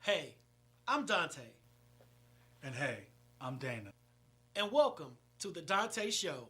Hey, I'm Dante, And hey, I'm Dana. and welcome to the Dante Show.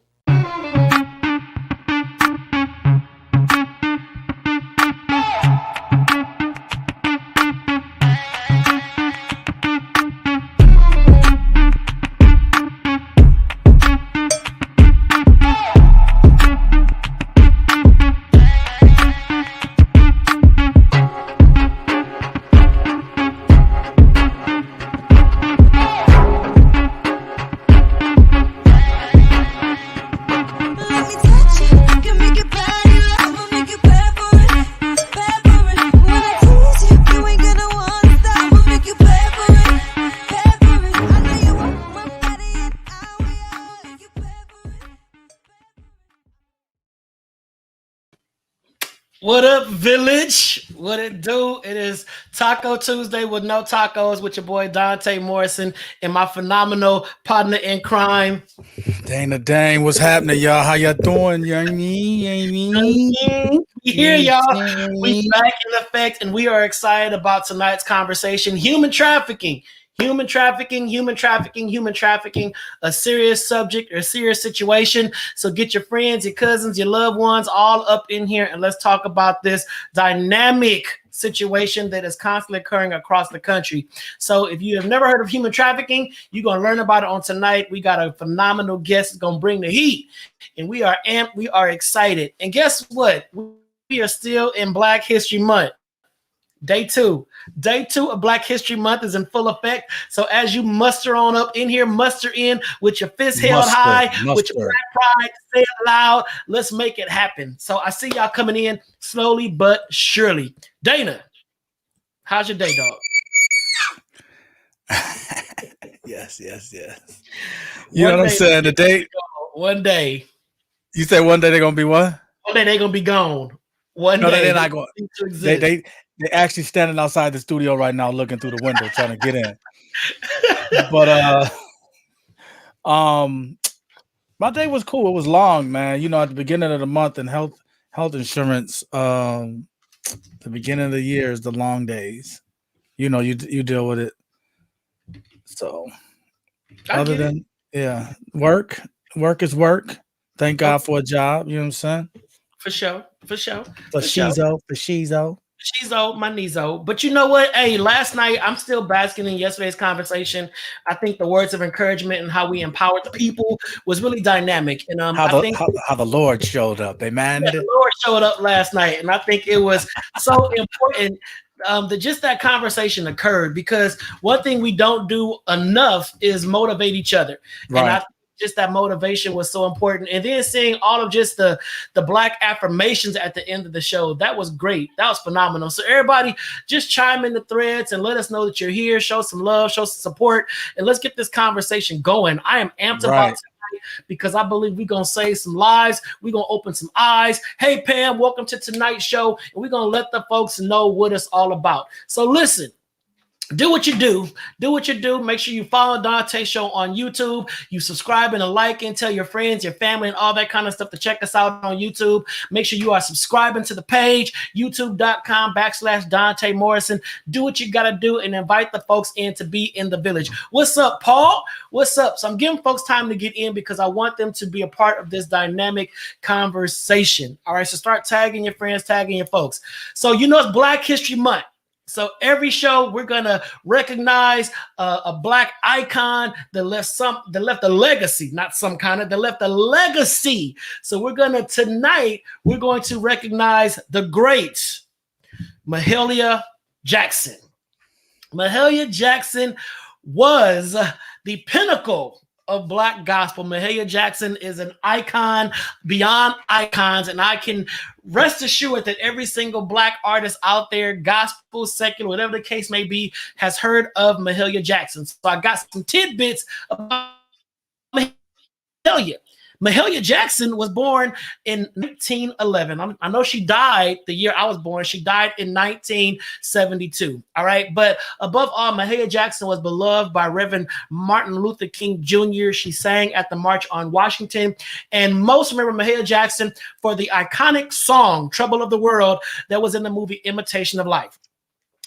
Let me touch it, can make it bad, I'ma make it bad for it, bad for it. When I tease you, you ain't gonna wanna stop, I'ma make you bad for it, bad for it. I know you want my body and I will make you bad for it. What up, Village? What it do? It is Taco Tuesday with no tacos with your boy Dante Morrison and my phenomenal partner in crime. Dana Dang, what's happening, y'all? How y'all doing? You know what I mean? You know what I mean? We here, y'all. We back in effect, and we are excited about tonight's conversation: human trafficking. Human trafficking, human trafficking, human trafficking, a serious subject or a serious situation. So get your friends, your cousins, your loved ones all up in here and let's talk about this dynamic situation that is constantly occurring across the country. So if you have never heard of human trafficking, you're going to learn about it on tonight. We got a phenomenal guest that's going to bring the heat, and we are amped. We are excited. And guess what? We are still in Black History Month. Day two of Black History Month is in full effect. So as you muster on up in here, muster in with your fist held high, with your black pride, say it loud. Let's make it happen. So I see y'all coming in slowly but surely. Dana, how's your day, dog? Yes. You know what I'm saying? The day. One day. You said one day they're gonna be what? One day they're gonna be gone. One No, day they're not going. They actually standing outside the studio right now, looking through the window, trying to get in. But my day was cool. It was long, man. You know, at the beginning of the month and health insurance, the beginning of the year is the long days. You know, you deal with it. So other than work is work. Thank God for a job. You know what I'm saying? For sure. For Shizo. She's old, my knees old. But you know what? Hey, last night, I'm still basking in yesterday's conversation. I think the words of encouragement and how we empowered the people was really dynamic. And how the Lord showed up. Amen. Yeah, the Lord showed up last night. And I think it was so important that just that conversation occurred, because one thing we don't do enough is motivate each other. Right. And I think just that motivation was so important. And then seeing all of just the Black affirmations at the end of the show, that was great. That was phenomenal. So everybody just chime in the threads and let us know that you're here. Show some love, show some support, and let's get this conversation going. I am amped about tonight because I believe we're going to save some lives. We're going to open some eyes. Hey, Pam, welcome to tonight's show. And we're going to let the folks know what it's all about. So listen. Do what you do. Make sure you follow Dante Show on YouTube. You subscribe and like and tell your friends, your family, and all that kind of stuff to check us out on YouTube. Make sure you are subscribing to the page, youtube.com/Dante Morrison. Do what you got to do and invite the folks in to be in the village. What's up, Paul? What's up? So I'm giving folks time to get in because I want them to be a part of this dynamic conversation. All right, so start tagging your friends, tagging your folks. So you know it's Black History Month. So every show we're gonna recognize a Black icon that left a legacy, not some kind of, that left a legacy. So we're going to recognize the great Mahalia Jackson. Mahalia Jackson was the pinnacle of Black gospel. Mahalia Jackson is an icon beyond icons, and I can rest assured that every single Black artist out there, gospel, secular, whatever the case may be, has heard of Mahalia Jackson. So I got some tidbits about Mahalia. Mahalia Jackson was born in 1911. I know she died the year I was born. She died in 1972. All right. But above all, Mahalia Jackson was beloved by Reverend Martin Luther King Jr. She sang at the March on Washington. And most remember Mahalia Jackson for the iconic song, Trouble of the World, that was in the movie Imitation of Life.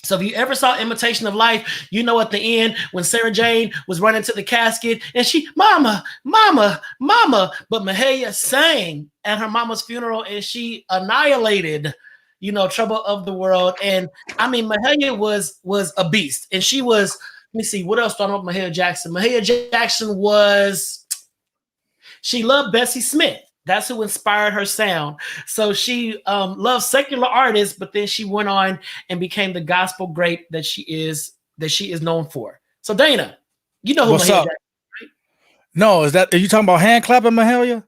So if you ever saw Imitation of Life, you know at the end when Sarah Jane was running to the casket and she, mama, mama, mama, but Mahalia sang at her mama's funeral and she annihilated, Trouble of the World. And I mean, Mahalia was a beast, and she was. Let me see what else do I know about Mahalia Jackson. Mahalia Jackson she loved Bessie Smith. That's who inspired her sound. So she loved secular artists, but then she went on and became the gospel great that she is known for. So Dana, you know who What's Mahalia up? Jackson. No, are you talking about hand clapping Mahalia?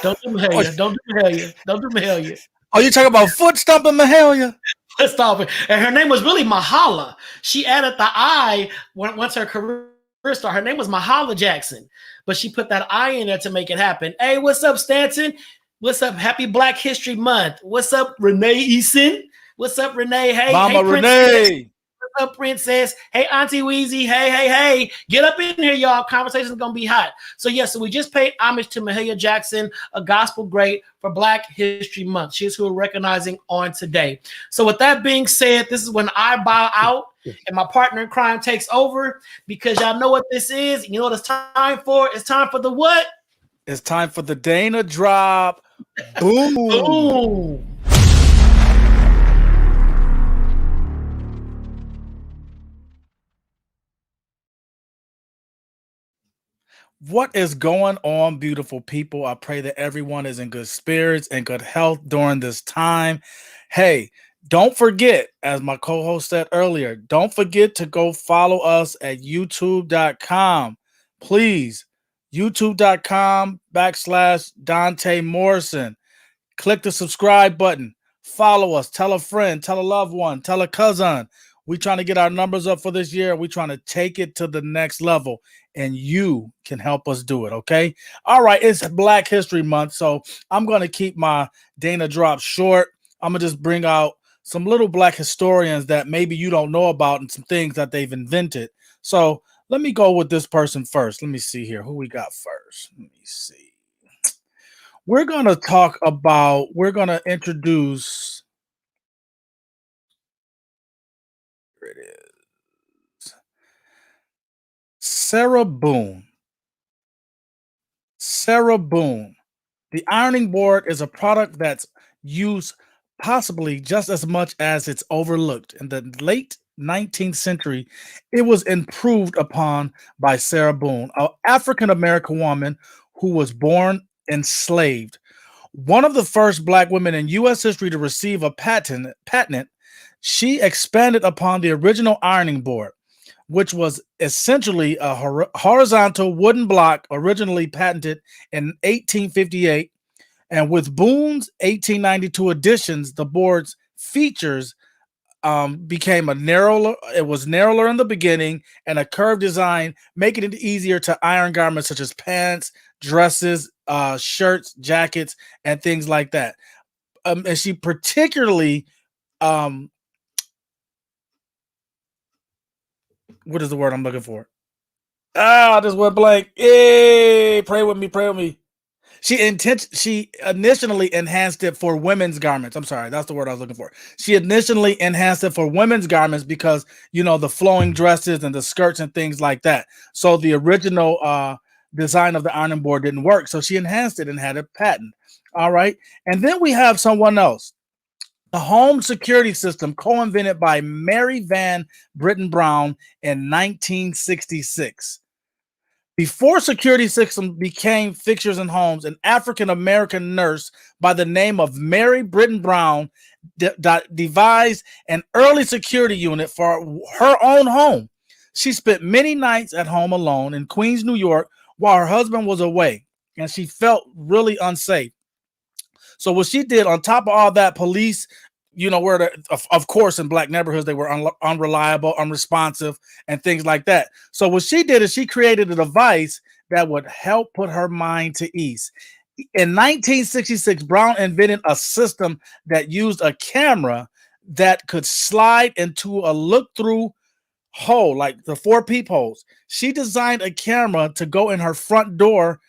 Don't do Mahalia. Don't do Mahalia. Don't do Mahalia. Are you talking about foot stomping Mahalia? Let's stop it. And her name was really Mahala. She added the I once her career started. Her name was Mahala Jackson, but she put that I in there to make it happen. Hey, what's up, Stanton? What's up? Happy Black History Month. What's up, Renee Eason? What's up, Renee? Hey, Mama hey, Renee. What's up, Princess? Hey, Auntie Weezy. Hey. Get up in here, y'all. Conversation's going to be hot. So we just paid homage to Mahalia Jackson, a gospel great for Black History Month. She's who we're recognizing on today. So with that being said, this is when I bow out and my partner in crime takes over, because y'all know what this is. You know what it's time for? It's time for the what? It's time for the Dana drop. Boom. Boom. What is going on, beautiful people? I pray that everyone is in good spirits and good health during this time. Hey, don't forget, as my co-host said earlier, don't forget to go follow us at youtube.com. Please, youtube.com/Donta Morrison. Click the subscribe button. Follow us. Tell a friend. Tell a loved one. Tell a cousin. We're trying to get our numbers up for this year. We're trying to take it to the next level, and you can help us do it, okay? All right, it's Black History Month, so I'm going to keep my Dana drop short. I'm going to just bring out some little Black historians that maybe you don't know about and some things that they've invented. So let me go with this person first. Let me see here. Who we got first? Let me see. We're going to introduce, here it is, Sarah Boone. Sarah Boone. The ironing board is a product that's used possibly just as much as it's overlooked. In the late 19th century, it was improved upon by Sarah Boone, an African-American woman who was born enslaved. One of the first Black women in U.S. history to receive a patent, she expanded upon the original ironing board, which was essentially a horizontal wooden block originally patented in 1858. And with Boone's 1892 additions, the board's features became narrower in the beginning, and a curved design, making it easier to iron garments such as pants, dresses, shirts, jackets, and things like that. And she particularly, what is the word I'm looking for? I just went blank. Hey, pray with me. She initially enhanced it for women's garments. I'm sorry, that's the word I was looking for. She initially enhanced it for women's garments because, the flowing dresses and the skirts and things like that. So the original design of the ironing board didn't work. So she enhanced it and had a patent. All right. And then we have someone else. The home security system, co-invented by Mary Van Britton Brown in 1966. Before security systems became fixtures in homes, an African-American nurse by the name of Mary Britton Brown devised an early security unit for her own home. She spent many nights at home alone in Queens, New York, while her husband was away, and she felt really unsafe. So what she did, on top of all that, police, of course, in Black neighborhoods, they were unreliable, unresponsive, and things like that. So what she did is she created a device that would help put her mind to ease. In 1966, Brown invented a system that used a camera that could slide into a look-through hole, like the 4 peepholes. She designed a camera to go in her front door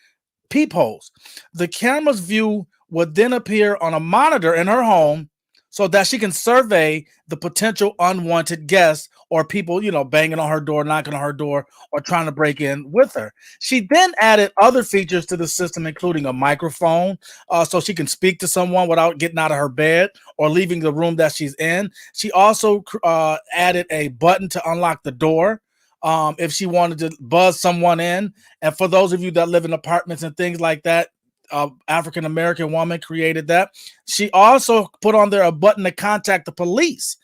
peepholes. The camera's view would then appear on a monitor in her home, so that she can survey the potential unwanted guests or people, banging on her door, knocking on her door, or trying to break in with her. She then added other features to the system, including a microphone, so she can speak to someone without getting out of her bed or leaving the room that she's in. She also added a button to unlock the door if she wanted to buzz someone in. And for those of you that live in apartments and things like that, African-American woman created that. She also put on there a button to contact the police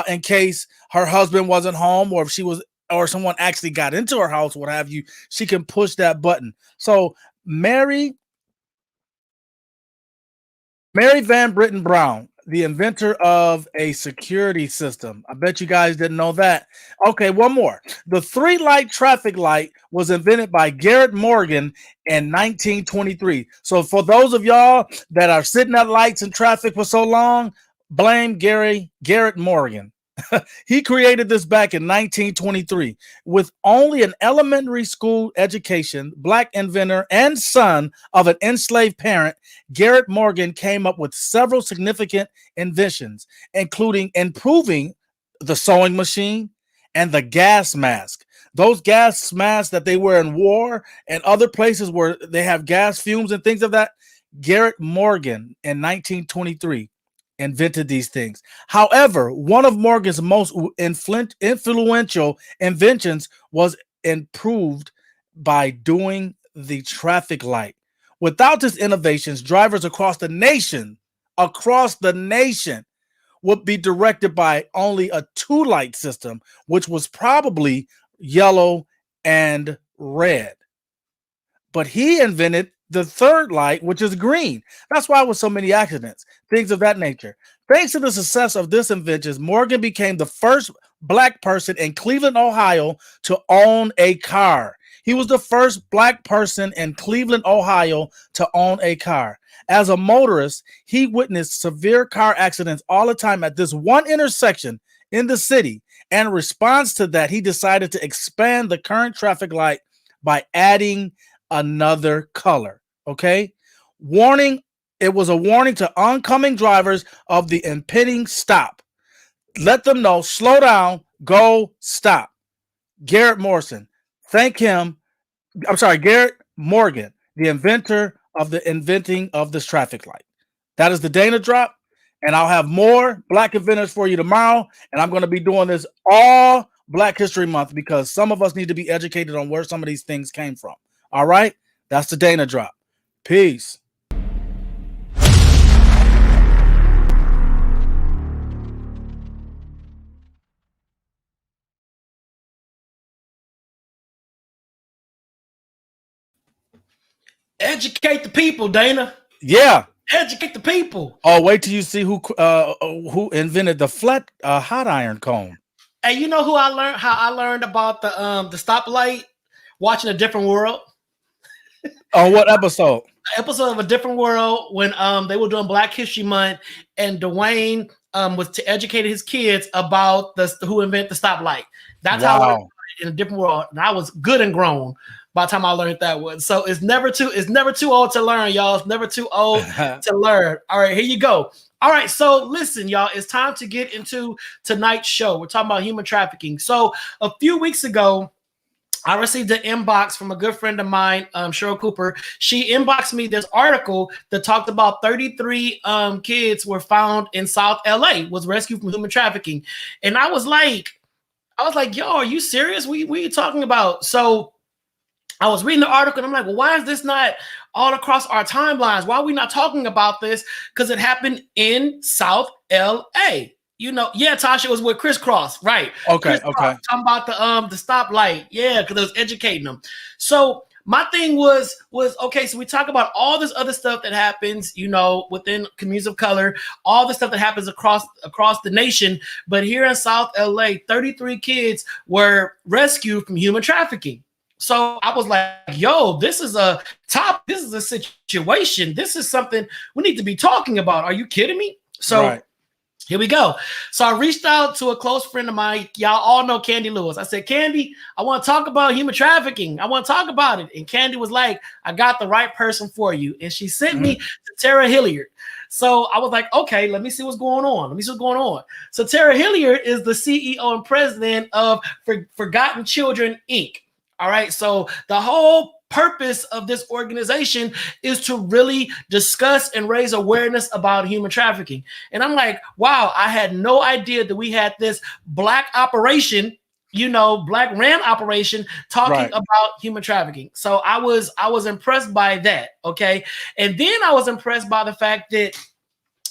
in case her husband wasn't home, or if she was, or someone actually got into her house, what have you. She can push that button. So Mary Van Britton Brown, the inventor of a security system. I bet you guys didn't know that. Okay, one more. The 3-light traffic light was invented by Garrett Morgan in 1923. So for those of y'all that are sitting at lights in traffic for so long, blame Garrett Morgan. He created this back in 1923. With only an elementary school education, Black inventor and son of an enslaved parent, Garrett Morgan came up with several significant inventions, including improving the sewing machine and the gas mask. Those gas masks that they wear in war and other places where they have gas fumes and things of that, Garrett Morgan in 1923 invented these things. However, one of Morgan's most influential inventions was improved by doing the traffic light. Without his innovations, drivers across the nation would be directed by only a 2-light system, which was probably yellow and red. But he invented the 3rd light, which is green. That's why there were so many accidents, things of that nature. Thanks to the success of this invention, Morgan became the first Black person in Cleveland, Ohio to own a car. He was the first Black person in Cleveland, Ohio to own a car. As a motorist, he witnessed severe car accidents all the time at this one intersection in the city. And in response to that, he decided to expand the current traffic light by adding another color. Okay. Warning. It was a warning to oncoming drivers of the impending stop. Let them know, slow down, go, stop. Garrett Morgan, the inventor of the inventing of this traffic light. That is the Dana drop. And I'll have more Black inventors for you tomorrow. And I'm going to be doing this all Black History Month because some of us need to be educated on where some of these things came from. All right. That's the Dana drop. Peace. Educate the people, Dana. Yeah. Educate the people. Oh, wait till you see who invented the flat hot iron comb. Hey, you know how I learned about the stoplight? Watching A Different World. On what episode? Episode of A Different World when they were doing Black History Month, and Dwayne was to educate his kids about who invented the stoplight. That's how I learned in A Different World, and I was good and grown by the time I learned that one. So it's never too old to learn, y'all. It's never too old to learn. All right, here you go. All right, so listen, y'all, it's time to get into tonight's show. We're talking about human trafficking. So a few weeks ago, I received an inbox from a good friend of mine, Cheryl Cooper. She inboxed me this article that talked about 33 kids were found in South L.A., was rescued from human trafficking. And I was like, yo, are you serious? What are you talking about? So I was reading the article and I'm like, well, why is this not all across our timelines? Why are we not talking about this? Because it happened in South L.A. You know, yeah, Tasha, was with Crisscross, right? Okay, Crisscross, okay. talking about the stoplight, yeah, because it was educating them. So my thing was okay. So we talk about all this other stuff that happens, you know, within communities of color, all the stuff that happens across the nation. But here in South LA, 33 kids were rescued from human trafficking. So I was like, yo, this is a situation. This is something we need to be talking about. Are you kidding me? So. Right. Here we go. So I reached out to a close friend of mine. Y'all all know Candy Lewis. I said, Candy, I want to talk about human trafficking. I want to talk about it. And Candy was like, I got the right person for you. And she sent me to Tera Hilliard. So I was like, okay, let me see what's going on. Let me see what's going on. So Tera Hilliard is the CEO and president of Forgotten Children, Inc. All right. So the whole purpose of this organization is to really discuss and raise awareness about human trafficking. And I'm like, wow, I had no idea that we had this black operation, black ran operation talking about human trafficking. So I was impressed by that. Okay. And then I was impressed by the fact that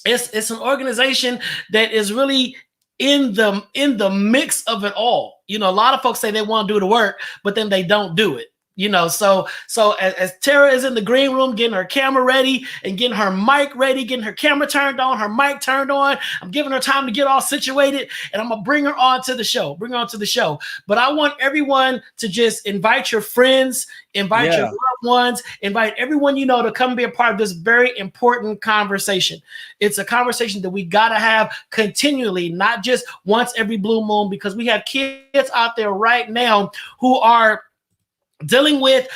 it's an organization that is really in the mix of it all. A lot of folks say they want to do the work, but then they don't do it. So as Tera is in the green room getting her camera ready and getting her mic ready, getting her camera turned on, her mic turned on, I'm giving her time to get all situated, and I'm gonna bring her on to the show. But I want everyone to just invite your friends, invite your loved ones, invite everyone to come be a part of this very important conversation. It's a conversation that we gotta have continually, not just once every blue moon, because we have kids out there right now who are dealing with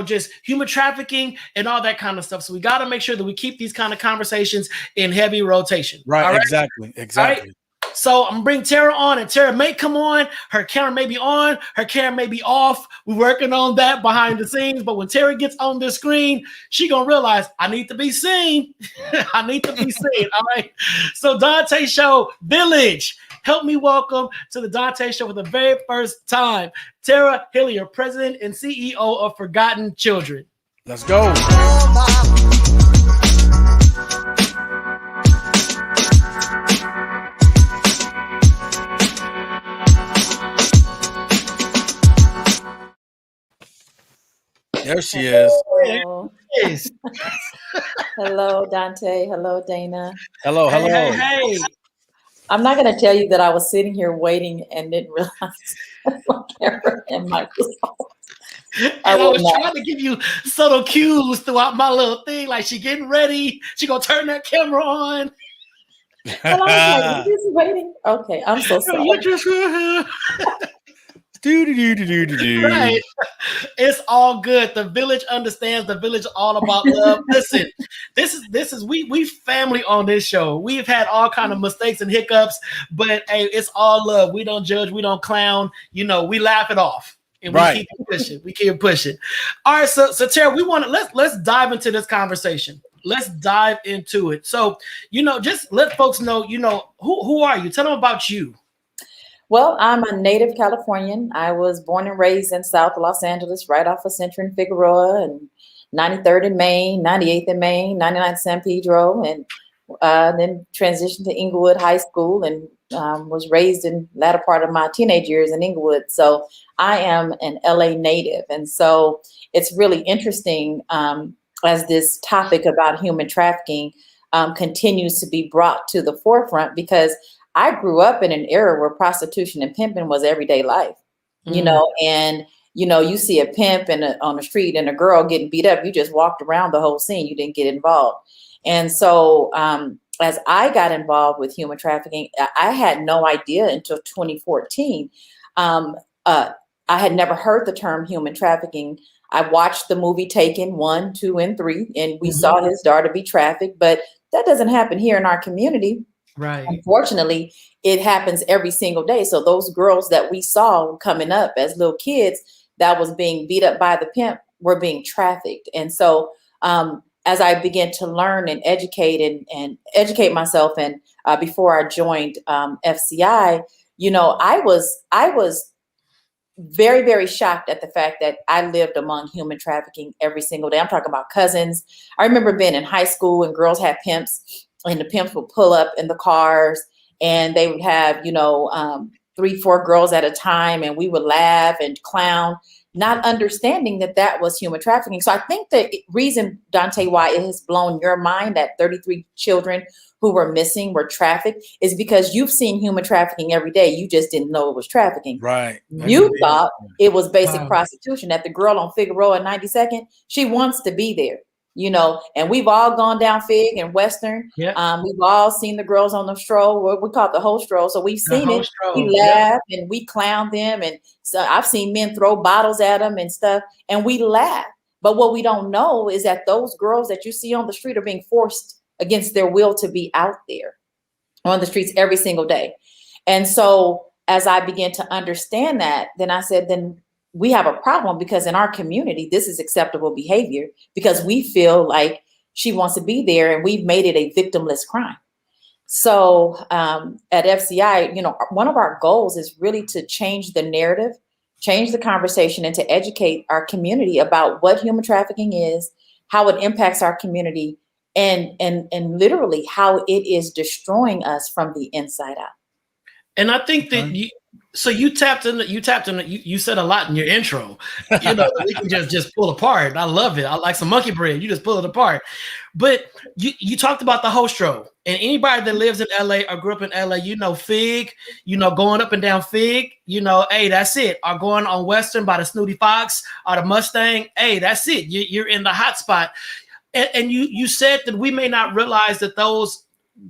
just human trafficking and all that kind of stuff. So we got to make sure that we keep these kind of conversations in heavy rotation. Right. Exactly. Right? So I'm gonna bring Tera on, and Tera may come on. Her camera may be on, her camera may be off. We're working on that behind the scenes. But when Tera gets on the screen, she gonna realize I need to be seen. I need to be seen. All right. So Donta Show Village, help me welcome to the Donta Show for the very first time, Tera Hilliard, President and CEO of Forgotten Children. Let's go. There she is. Hello, hello Donta. Hello, Dana. Hello. Hey. I'm not going to tell you that I was sitting here waiting and didn't realize my camera and mic was on. I was trying to give you subtle cues throughout my little thing, like she getting ready. She gonna turn that camera on. And I was like, just waiting. Okay, I'm so sorry. You just Right. It's all good. The village understands. The village is all about love. Listen, this is we family on this show. We've had all kind of mistakes and hiccups, but hey, it's all love. We don't judge, we don't clown, we laugh it off. And we keep pushing. We keep pushing. All right, so Tera, we want to let's dive into this conversation. Let's dive into it. So, just let folks know, who are you? Tell them about you. Well, I'm a native Californian. I was born and raised in South Los Angeles, right off of Central and Figueroa, and 93rd in Maine, 98th in Maine, 99th San Pedro, and then transitioned to Inglewood High School and was raised in the latter part of my teenage years in Inglewood. So I am an LA native. And so it's really interesting as this topic about human trafficking continues to be brought to the forefront, because I grew up in an era where prostitution and pimping was everyday life, and, you see a pimp on the street and a girl getting beat up. You just walked around the whole scene. You didn't get involved. And so as I got involved with human trafficking, I had no idea until 2014. I had never heard the term human trafficking. I watched the movie Taken 1, 2, and 3, and we saw his daughter be trafficked, but that doesn't happen here in our community. Right. Unfortunately, it happens every single day. So those girls that we saw coming up as little kids that was being beat up by the pimp were being trafficked. And so as I began to learn and educate myself, and before I joined FCI, I was very, very shocked at the fact that I lived among human trafficking every single day. I'm talking about cousins. I remember being in high school and girls had pimps, and the pimps would pull up in the cars and they would have, 3-4 girls at a time, and we would laugh and clown, not understanding that that was human trafficking. So I think the reason, Donta, why it has blown your mind that 33 children who were missing were trafficked is because you've seen human trafficking every day. You just didn't know it was trafficking. Right. You thought it was basic prostitution. That the girl on Figueroa 92nd, she wants to be there. you know, and we've all gone down Fig and Western. Yeah. We've all seen the girls on the stroll, what we call it the whole stroll. So we've The seen whole it. stroll. We Yep. laugh and we clown them. And so I've seen men throw bottles at them and stuff, and we laugh. But what we don't know is that those girls that you see on the street are being forced against their will to be out there on the streets every single day. And so as I began to understand that, then I said, then we have a problem, because in our community, this is acceptable behavior because we feel like she wants to be there and we've made it a victimless crime. So at FCI, you know, one of our goals is really to change the narrative, change the conversation, and to educate our community about what human trafficking is, how it impacts our community, and literally how it is destroying us from the inside out. And I think that you tapped in. You said a lot in your intro. You know, we can just pull apart. I love it. I like some monkey bread. You just pull it apart. But you talked about the hostro, and anybody that lives in LA or grew up in LA, you know, Fig, you know, going up and down Fig, you know, hey, that's it. Or going on Western by the Snooty Fox or the Mustang, hey, that's it. You're in the hot spot. And you said that we may not realize that those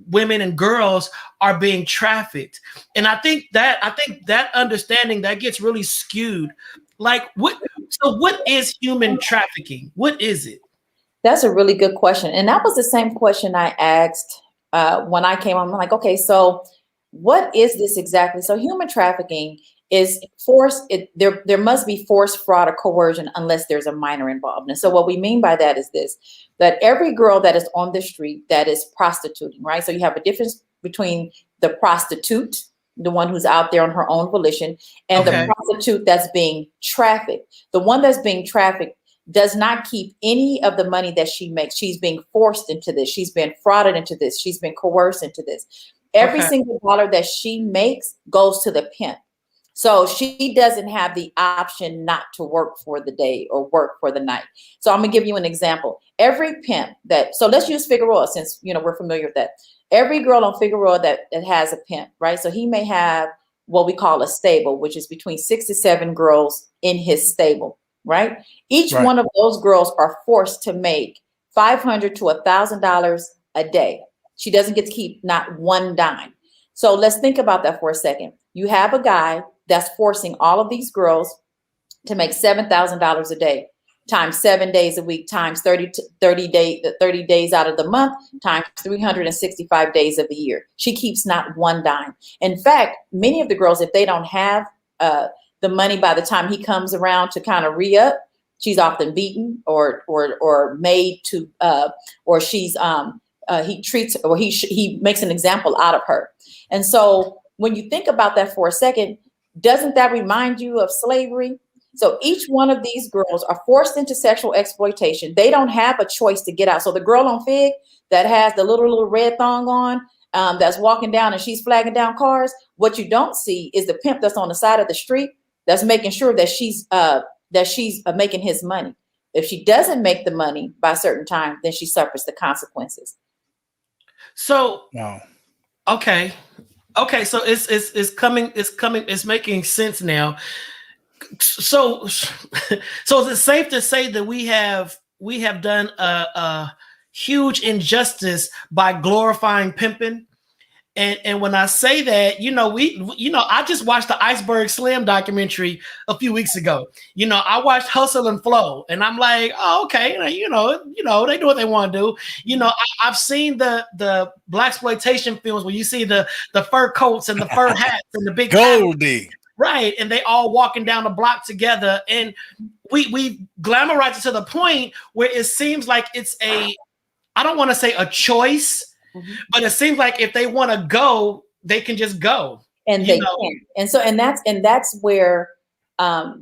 women and girls are being trafficked. And I think that understanding that gets really skewed. Like what is human trafficking? What is it? That's a really good question. And that was the same question I asked when I came on. I'm like, okay, so what is this exactly? So human trafficking is force. There must be force, fraud, or coercion unless there's a minor involved. And so what we mean by that is this, that every girl that is on the street that is prostituting, right? So you have a difference between the prostitute, the one who's out there on her own volition, and the prostitute that's being trafficked. The one that's being trafficked does not keep any of the money that she makes. She's being forced into this. She's been frauded into this. She's been coerced into this. Every single dollar that she makes goes to the pimp. So she doesn't have the option not to work for the day or work for the night. So I'm gonna give you an example. Every pimp so let's use Figueroa, since you know we're familiar with that. Every girl on Figueroa that has a pimp, right? So he may have what we call a stable, which is between 6 to 7 girls in his stable, right? Each one of those girls are forced to make $500 to $1,000 a day. She doesn't get to keep not one dime. So let's think about that for a second. You have a guy that's forcing all of these girls to make $7,000 a day, times 7 days a week, times 30 days out of the month, times 365 days of the year. She keeps not one dime. In fact, many of the girls, if they don't have the money by the time he comes around to kind of re-up, she's often beaten or made to, or she's he treats, or he makes an example out of her. And so when you think about that for a second, doesn't that remind you of slavery? So each one of these girls are forced into sexual exploitation. They don't have a choice to get out. So the girl on Fig that has the little red thong on, that's walking down and she's flagging down cars, what you don't see is the pimp that's on the side of the street that's making sure that she's making his money. If she doesn't make the money by a certain time, then she suffers the consequences. So okay, so it's making sense now. So is it safe to say that we have done a huge injustice by glorifying pimping? And when I say that, I just watched the Iceberg Slim documentary a few weeks ago. I watched Hustle and Flow, and I'm like, oh, okay, they do what they want to do. I've seen the blaxploitation films where you see the fur coats and the fur hats and the big Goldie. Right, and they all walking down the block together, and we glamorize it to the point where it seems like it's I don't want to say a choice, but it seems like if they want to go, they can just go, and they can. And that's where,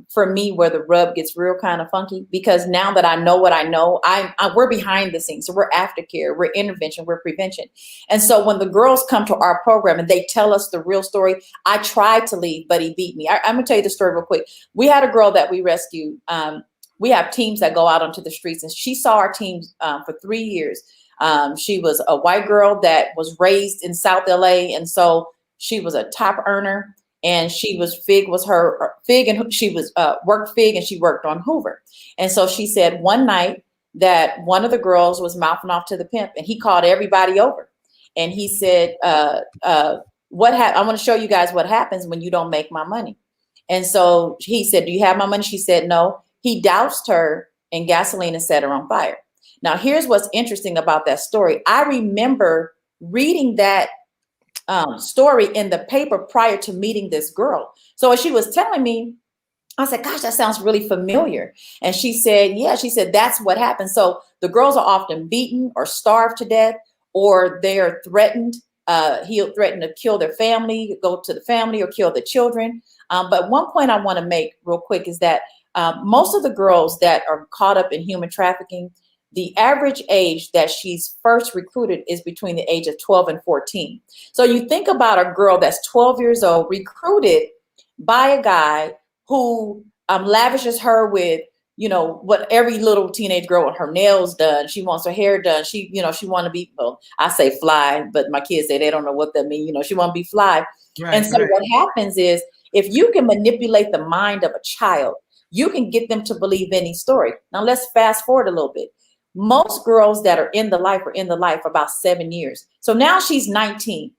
for me, where the rub gets real kind of funky, because now that I know what I know, we're behind the scenes. So we're aftercare, we're intervention, we're prevention. And so when the girls come to our program and they tell us the real story, I tried to leave, but he beat me. I'm gonna tell you the story real quick. We had a girl that we rescued. We have teams that go out onto the streets, and she saw our teams for 3 years. She was a white girl that was raised in South L.A. And so she was a top earner, and she was Fig, and she was worked Fig, and she worked on Hoover. And so she said one night that one of the girls was mouthing off to the pimp, and he called everybody over, and he said, "What I want to show you guys what happens when you don't make my money." And so he said, "Do you have my money?" She said, "No." He doused her in gasoline and set her on fire. Now, here's what's interesting about that story. I remember reading that story in the paper prior to meeting this girl. So as she was telling me, I said, "Gosh, that sounds really familiar." And she said, "Yeah." She said, "That's what happens." So the girls are often beaten or starved to death, or they're threatened. He'll threaten to kill their family, go to the family, or kill the children. But one point I want to make real quick is that most of the girls that are caught up in human trafficking, the average age that she's first recruited is between the age of 12 and 14. So you think about a girl that's 12 years old, recruited by a guy who lavishes her with, what every little teenage girl with her nails done. She wants her hair done. She want to be, well, I say fly, but my kids say they don't know what that means. She want to be fly. Right, and so what happens is, if you can manipulate the mind of a child, you can get them to believe any story. Now let's fast forward a little bit. Most girls that are in the life for about 7 years. So now she's 19.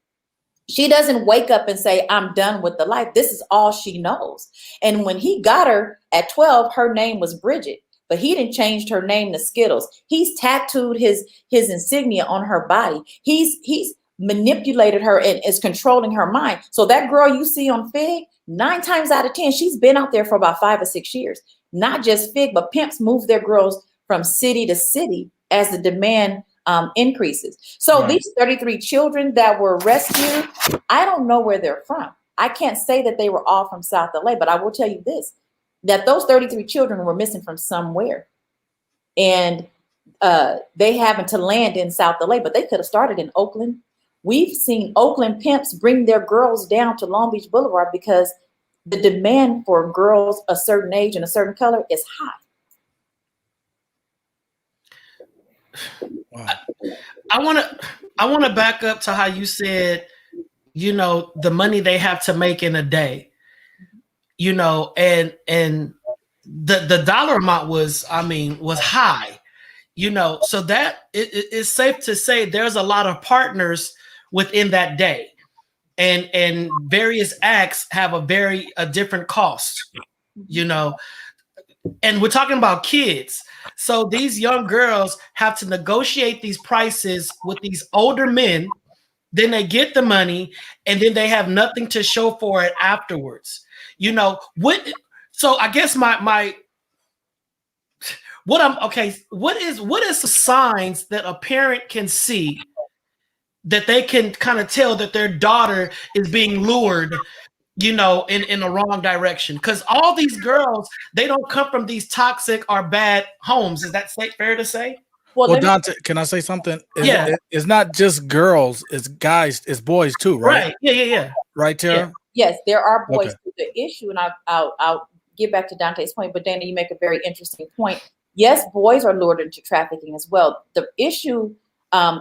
She doesn't wake up and say, "I'm done with the life." This is all she knows. And when he got her at 12, her name was Bridget, but he didn't change her name to Skittles. He's tattooed his insignia on her body. He's manipulated her and is controlling her mind. So that girl you see on Fig, 9 times out of 10, she's been out there for about 5 or 6 years. Not just Fig, but pimps move their girls from city to city as the demand increases. So Right. these 33 children that were rescued, I don't know where they're from. I can't say that they were all from South LA, but I will tell you this, that those 33 children were missing from somewhere. And they happened to land in South LA, but they could have started in Oakland. We've seen Oakland pimps bring their girls down to Long Beach Boulevard because the demand for girls a certain age and a certain color is high. Wow. I want to back up to how you said, the money they have to make in a day, and the dollar amount was high, so that it is safe to say there's a lot of partners within that day, and various acts have a different cost, and we're talking about kids. So these young girls have to negotiate these prices with these older men. Then they get the money, and then they have nothing to show for it afterwards. So I guess what is the signs that a parent can see that they can kind of tell that their daughter is being lured, in the wrong direction? Because all these girls, they don't come from these toxic or bad homes. Is that fair to say? Well, Donta, can I say something? It's not just girls, it's guys, it's boys too, right? Right. Yeah. Right, Tera? Yes, there are boys. Okay. The issue, and I'll get back to Dante's point, but Dana, you make a very interesting point. Yes, boys are lured into trafficking as well. The issue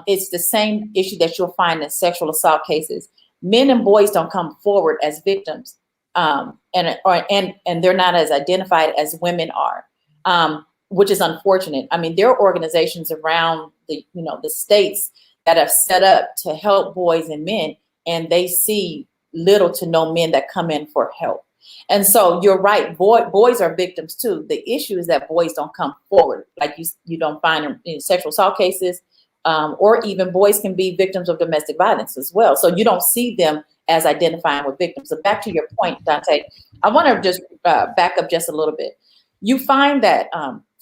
is the same issue that you'll find in sexual assault cases. Men and boys don't come forward as victims, and they're not as identified as women are, which is unfortunate. I mean, there are organizations around the states that have set up to help boys and men, and they see little to no men that come in for help. And so you're right, boys are victims too. The issue is that boys don't come forward. Like you don't find them in sexual assault cases, or even boys can be victims of domestic violence as well. So you don't see them as identifying with victims. So back to your point, Dante, I want to just back up just a little bit. You find that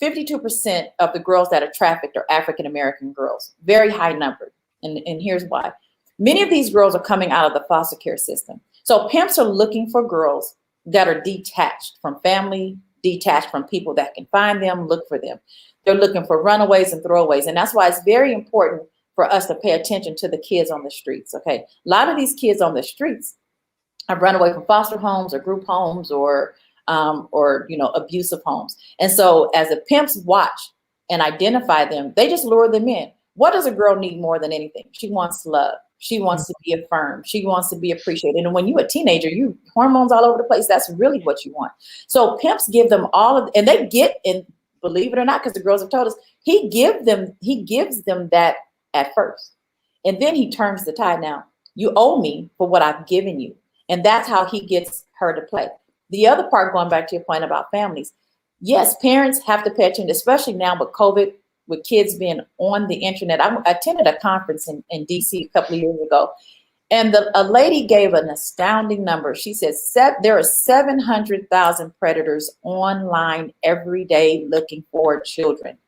52% of the girls that are trafficked are African-American girls, very high number. And here's why. Many of these girls are coming out of the foster care system. So pimps are looking for girls that are detached from family, detached from people that can find them, look for them. They're looking for runaways and throwaways. And that's why it's very important for us to pay attention to the kids on the streets, okay? A lot of these kids on the streets have run away from foster homes or group homes or abusive homes. And so as the pimps watch and identify them, they just lure them in. What does a girl need more than anything? She wants love. She wants to be affirmed. She wants to be appreciated. And when you're a teenager, you hormones all over the place. That's really what you want. So pimps give them all of, and they get in believe it or not, because the girls have told us, he gives them that at first. And then he turns the tide. Now, you owe me for what I've given you. And that's how he gets her to play. The other part, going back to your point about families, yes, parents have to pay attention, especially now with COVID, with kids being on the internet. I attended a conference in DC a couple of years ago, and a lady gave an astounding number. She said there are 700,000 predators online every day looking for children.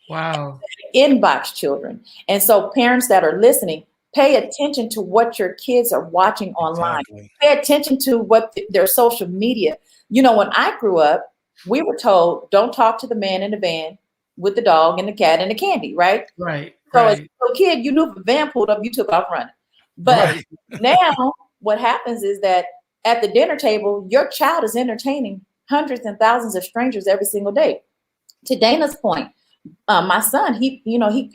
Wow. Inbox children. And so parents that are listening, pay attention to what your kids are watching online. Exactly. Pay attention to what their social media. You know, when I grew up, we were told, don't talk to the man in the van with the dog and the cat and the candy, right? Right. So as Right. a kid, you knew if a van pulled up, you took off running. But Right. now what happens is that at the dinner table, your child is entertaining hundreds and thousands of strangers every single day. To Dana's point, my son, he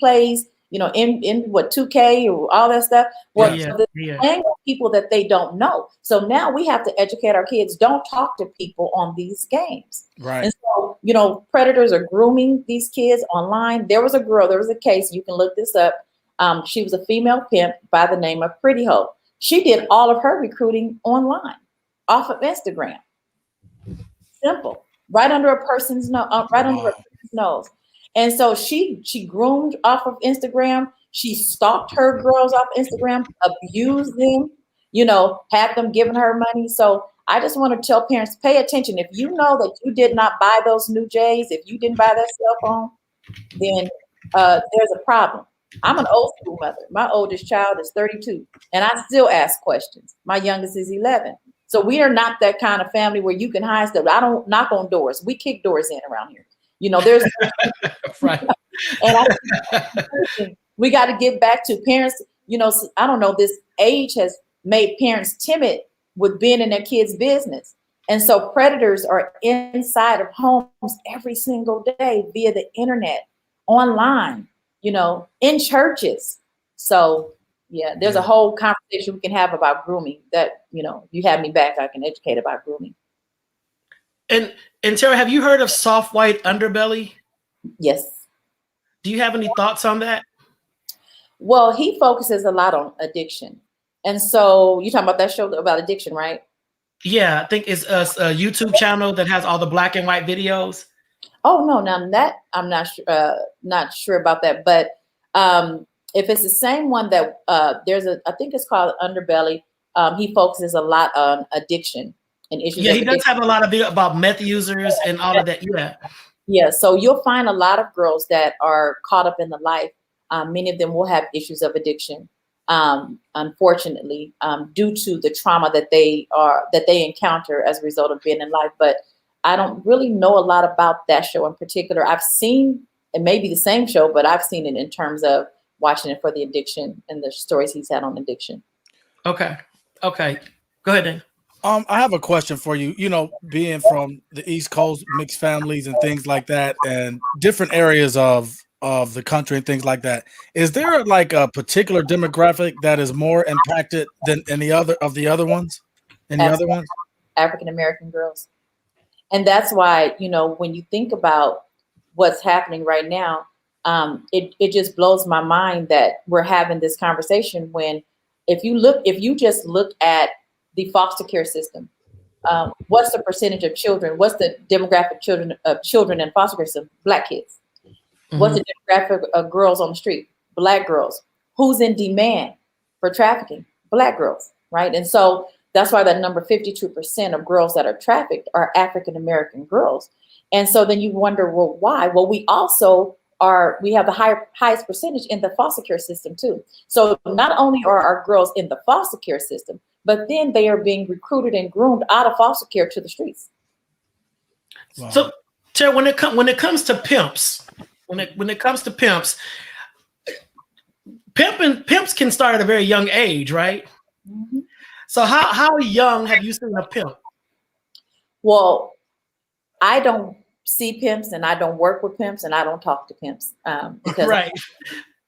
plays, in what 2K or all that stuff. Well, Yeah. so they're playing with people that they don't know. So now we have to educate our kids. Don't talk to people on these games. Right. And so, predators are grooming these kids online. There was a case, you can look this up. She was a female pimp by the name of Pretty Hope. She did all of her recruiting online off of Instagram. Simple. Right under a person's nose. And so she groomed off of Instagram. She stalked her girls off Instagram, abused them, had them giving her money. So I just want to tell parents, pay attention. If you know that you did not buy those new J's, if you didn't buy that cell phone, then there's a problem. I'm an old school mother. My oldest child is 32, and I still ask questions. My youngest is 11. So we are not that kind of family where you can hide stuff. I don't knock on doors. We kick doors in around here. There's Right. and we got to get back to parents. I don't know, this age has made parents timid with being in their kids' business. And so predators are inside of homes every single day via the internet, online, in churches. So yeah, there's a whole conversation we can have about grooming that, you have me back, I can educate about grooming. And Tera, have you heard of soft white underbelly? Yes. Do you have any thoughts on that? Well, he focuses a lot on addiction. And so you're talking about that show about addiction, right? Yeah, I think it's a YouTube channel that has all the black and white videos. Oh no, now that I'm not sure about that. But if it's the same one that I think it's called Underbelly. He focuses a lot on addiction and issues. Yeah, of he does addiction. have a lot of video about meth users and all of that. Yeah. Yeah, so you'll find a lot of girls that are caught up in the life. Many of them will have issues of addiction, unfortunately, due to the trauma that they encounter as a result of being in life. But I don't really know a lot about that show in particular. I've seen, it may be the same show, but I've seen it in terms of watching it for the addiction and the stories he's had on addiction. Okay. Go ahead, Dan. I have a question for you. Being from the East Coast, mixed families and things like that, and different areas of the country and things like that. Is there like a particular demographic that is more impacted than any other ones? African American girls. And that's why, when you think about what's happening right now, it just blows my mind that we're having this conversation when if you just look at the foster care system, what's the percentage of children? What's the demographic of children in foster care system? Black kids. Mm-hmm. What's the demographic of girls on the street? Black girls. Who's in demand for trafficking? Black girls, right? And so that's why that number 52% of girls that are trafficked are African American girls. And so then you wonder, well, why? Well, we have the highest percentage in the foster care system too. So not only are our girls in the foster care system, but then they are being recruited and groomed out of foster care to the streets. Wow. So, Tera, when it comes to pimps, pimps can start at a very young age, right? Mm-hmm. So how young have you seen a pimp? Well, I don't see pimps, and I don't work with pimps, and I don't talk to pimps. Because right.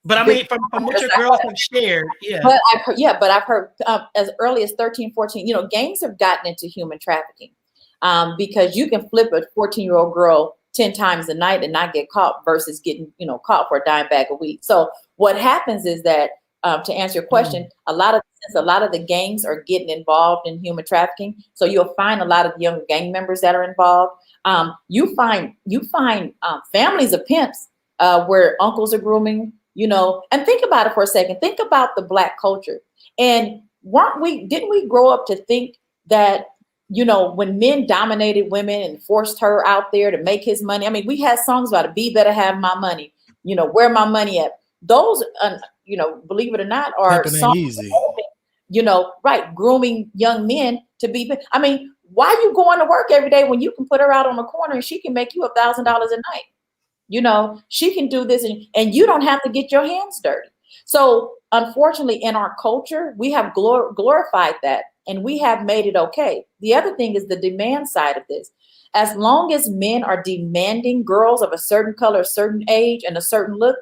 But I mean, from what your girls have shared, yeah. But I've heard as early as 13, 14, gangs have gotten into human trafficking because you can flip a 14-year-old girl 10 times a night and not get caught versus getting, caught for a dime bag a week. So what happens is that, to answer your question, a lot of the gangs are getting involved in human trafficking. So you'll find a lot of young gang members that are involved. You find families of pimps where uncles are grooming, and think about it for a second. Think about the Black culture. And didn't we grow up to think that, when men dominated women and forced her out there to make his money? I mean, we had songs about it. B better have my money, where my money at. Those, believe it or not, are songs, easy. Right, grooming young men to be. I mean, why you going to work every day when you can put her out on the corner and she can make you $1,000 a night? She can do this and you don't have to get your hands dirty. So unfortunately, in our culture, we have glorified that and we have made it okay. The other thing is the demand side of this. As long as men are demanding girls of a certain color, a certain age, and a certain look,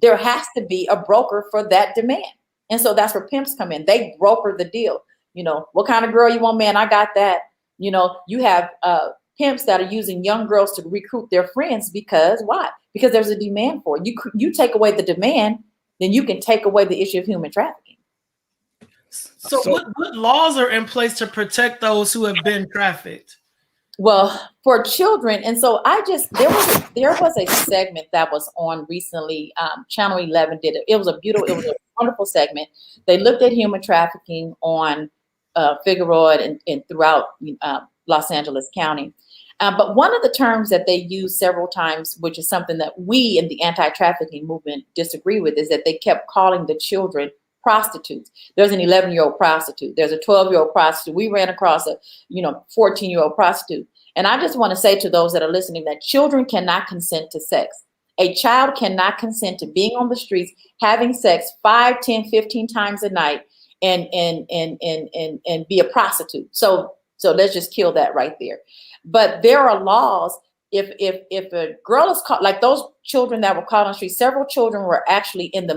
there has to be a broker for that demand. And so that's where pimps come in. They broker the deal. What kind of girl you want, man? I got that. You have pimps that are using young girls to recruit their friends because why? Because there's a demand for it. You take away the demand, then you can take away the issue of human trafficking. So what laws are in place to protect those who have been trafficked? Well, for children, and so there was a segment that was on recently. Channel 11 did it. It was a wonderful segment. They looked at human trafficking on Figueroa and throughout Los Angeles County. But one of the terms that they used several times, which is something that we in the anti-trafficking movement disagree with, is that they kept calling the children prostitutes. There's an 11-year-old prostitute. There's a 12-year-old prostitute. We ran across a 14-year-old prostitute. And I just want to say to those that are listening that children cannot consent to sex. A child cannot consent to being on the streets, having sex 5, 10, 15 times a night and be a prostitute. So let's just kill that right there. But there are laws. If a girl is caught, like those children that were caught on the street, several children were actually in the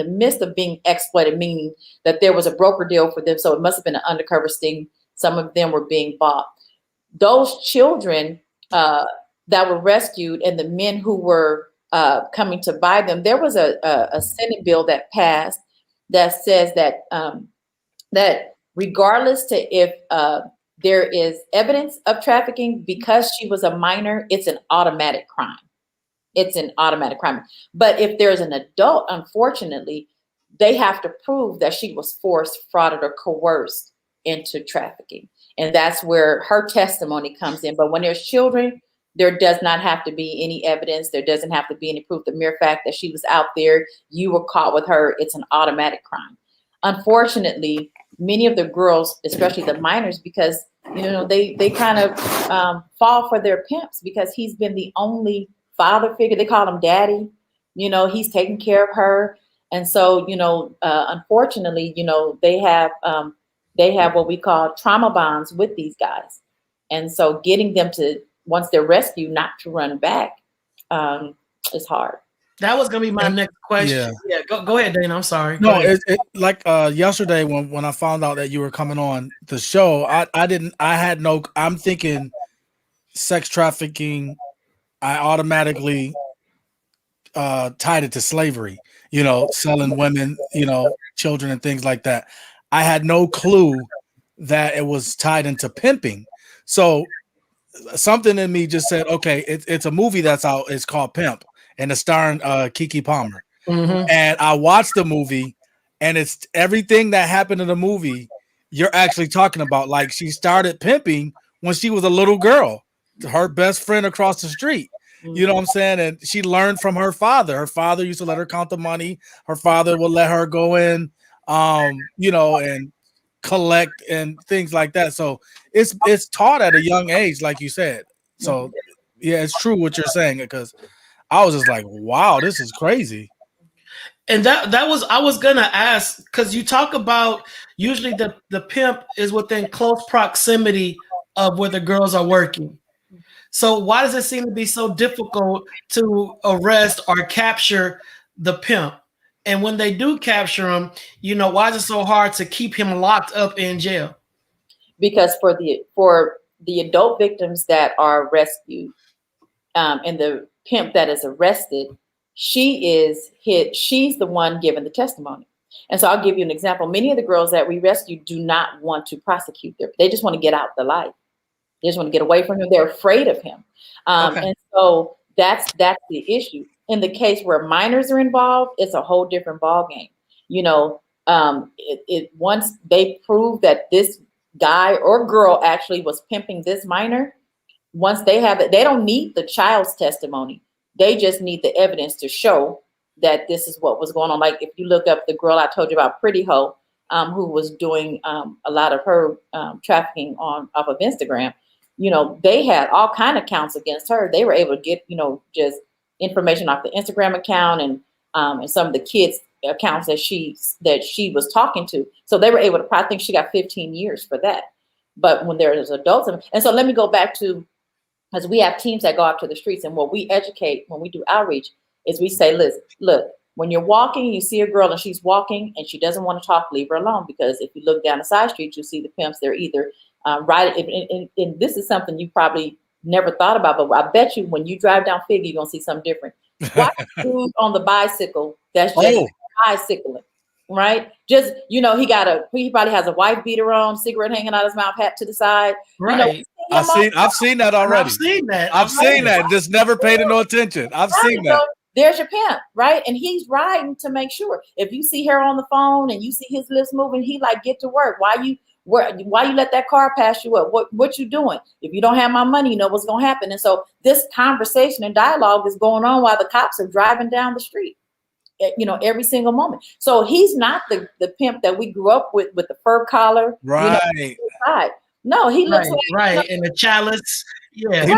midst of being exploited, meaning that there was a broker deal for them. So it must have been an undercover sting. Some of them were being bought. Those children that were rescued and the men who were coming to buy them, there was a Senate bill that passed that says that that regardless to if there is evidence of trafficking, because she was a minor, it's an automatic crime. It's an automatic crime. But if there's an adult, unfortunately, they have to prove that she was forced, frauded, or coerced into trafficking. And that's where her testimony comes in. But when there's children, there does not have to be any evidence. There doesn't have to be any proof. The mere fact that she was out there, you were caught with her, it's an automatic crime. Unfortunately, many of the girls, especially the minors, because they kind of fall for their pimps because he's been the only father figure. They call him daddy. He's taking care of her. And so, unfortunately, they have what we call trauma bonds with these guys. And so getting them to, once they're rescued, not to run back is hard. That was going to be my next question. Yeah, go ahead, Dana. I'm sorry. No, like yesterday when I found out that you were coming on the show, I'm thinking sex trafficking. I automatically tied it to slavery, selling women, children and things like that. I had no clue that it was tied into pimping. So something in me just said, okay, it's a movie that's out. It's called Pimp, and it's starring Keke Palmer. Mm-hmm. And I watched the movie, and it's everything that happened in the movie you're actually talking about. Like, she started pimping when she was a little girl, her best friend across the street. You know what I'm saying? And she learned from her father. Her father used to let her count the money. Her father would let her go in, and collect and things like that. So it's taught at a young age, like you said. So yeah, it's true what you're saying, because I was just like, wow, this is crazy. And that was, I was gonna ask, because you talk about usually the pimp is within close proximity of where the girls are working. So why does it seem to be so difficult to arrest or capture the pimp? And when they do capture him, why is it so hard to keep him locked up in jail? Because for the adult victims that are rescued, and the pimp that is arrested, she's the one giving the testimony. And so I'll give you an example. Many of the girls that we rescue do not want to prosecute them. They just want to get out the life. They just want to get away from him. They're afraid of him. And so that's the issue. In the case where minors are involved, it's a whole different ballgame. You know, once they prove that this guy or girl actually was pimping this minor, once they have it, they don't need the child's testimony. They just need the evidence to show that this is what was going on. Like if you look up the girl I told you about, Pretty Ho, who was doing a lot of her trafficking off of Instagram, you know, they had all kind of counts against her. They were able to get, you know, just information off the Instagram account and some of the kids' accounts that she was talking to. So they were able to, I think she got 15 years for that. But when there's adults, and so let me go back to, as we have teams that go out to the streets, and what we educate when we do outreach is we say, listen, look, when you're walking, you see a girl and she's walking and she doesn't want to talk, leave her alone. Because if you look down the side street, you see the pimps. They're either right. And this is something you probably never thought about, but I bet you when you drive down Figure, you're going to see something different. Watch the dude on the bicycle that's just bicycling, right? Just, you know, he probably has a wife beater on, cigarette hanging out his mouth, hat to the side. Right. You know, I've seen that already. I've seen that. Just never paid no attention. I've seen that. So there's your pimp, right? And he's riding to make sure. If you see her on the phone and you see his lips moving, he like, get to work. Why you let that car pass you up? What you doing? If you don't have my money, you know what's gonna happen. And so this conversation and dialogue is going on while the cops are driving down the street, you know, every single moment. So he's not the pimp that we grew up with the fur collar, right? You know, no, he looks like and the chalice. Yeah, he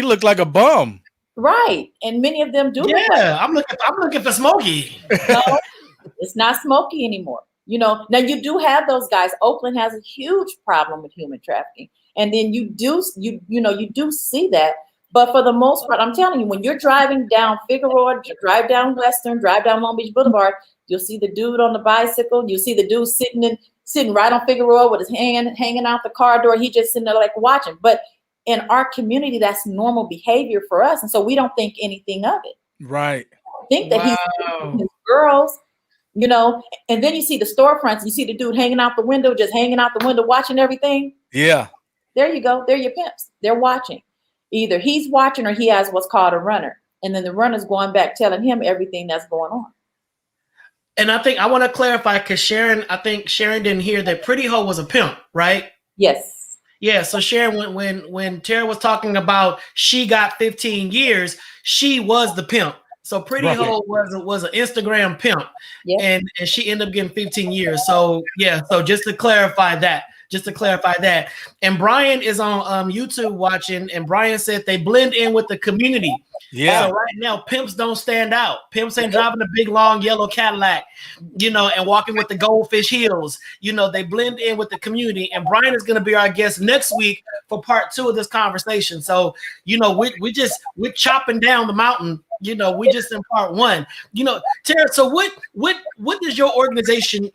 looked like a bum. Right, and many of them do. Yeah, I'm looking for Smokey. No, it's not Smokey anymore. You know, now you do have those guys. Oakland has a huge problem with human trafficking, and then you do see that. But for the most part, I'm telling you, when you're driving down Figueroa, drive down Western, drive down Long Beach Boulevard, you'll see the dude on the bicycle. You'll see the dude sitting right on Figueroa with his hand hanging out the car door. He just sitting there like watching. But in our community, that's normal behavior for us, and so we don't think anything of it. Right. Think that he's his girls, you know, and then you see the storefronts. You see the dude hanging out the window, watching everything. Yeah. There you go. They're your pimps. They're watching. Either he's watching or he has what's called a runner, and then the runner's going back telling him everything that's going on. And I think I want to clarify because I think Sharon didn't hear that Pretty Ho was a pimp, right? Yes. Yeah, so Sharon, when Tera was talking about she got 15 years, she was the pimp. So Pretty Ho was an Instagram pimp, and she ended up getting 15 years. So yeah, so just to clarify that. And Brian is on YouTube watching, and Brian said they blend in with the community. Yeah. So right now, pimps don't stand out. Pimps ain't driving a big, long yellow Cadillac, you know, and walking with the goldfish heels. You know, they blend in with the community. And Brian is going to be our guest next week for part 2 of this conversation. So, you know, we're chopping down the mountain. You know, we just in part 1. You know, Tera, so what does your organization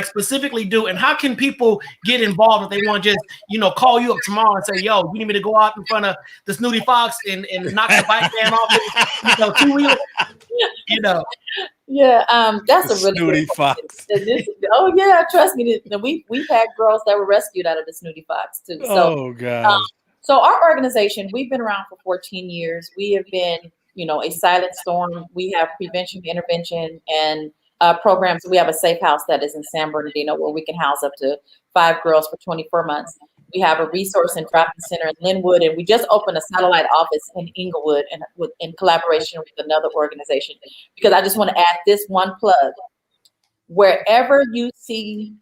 specifically do, and how can people get involved if they want to just, you know, call you up tomorrow and say, yo, you need me to go out in front of the Snooty Fox and knock the bike man off, you know, 2-wheeler, you know? Yeah, that's a really Snooty Fox. Oh yeah, trust me. We've had girls that were rescued out of the Snooty Fox too. So, God. So our organization, we've been around for 14 years. We have been, you know, a silent storm. We have prevention, intervention, and programs. We have a safe house that is in San Bernardino where we can house up to 5 girls for 24 months. We have a resource and drop-in center in Linwood, and we just opened a satellite office in Inglewood in collaboration with another organization. Because I just want to add this one plug. Wherever you see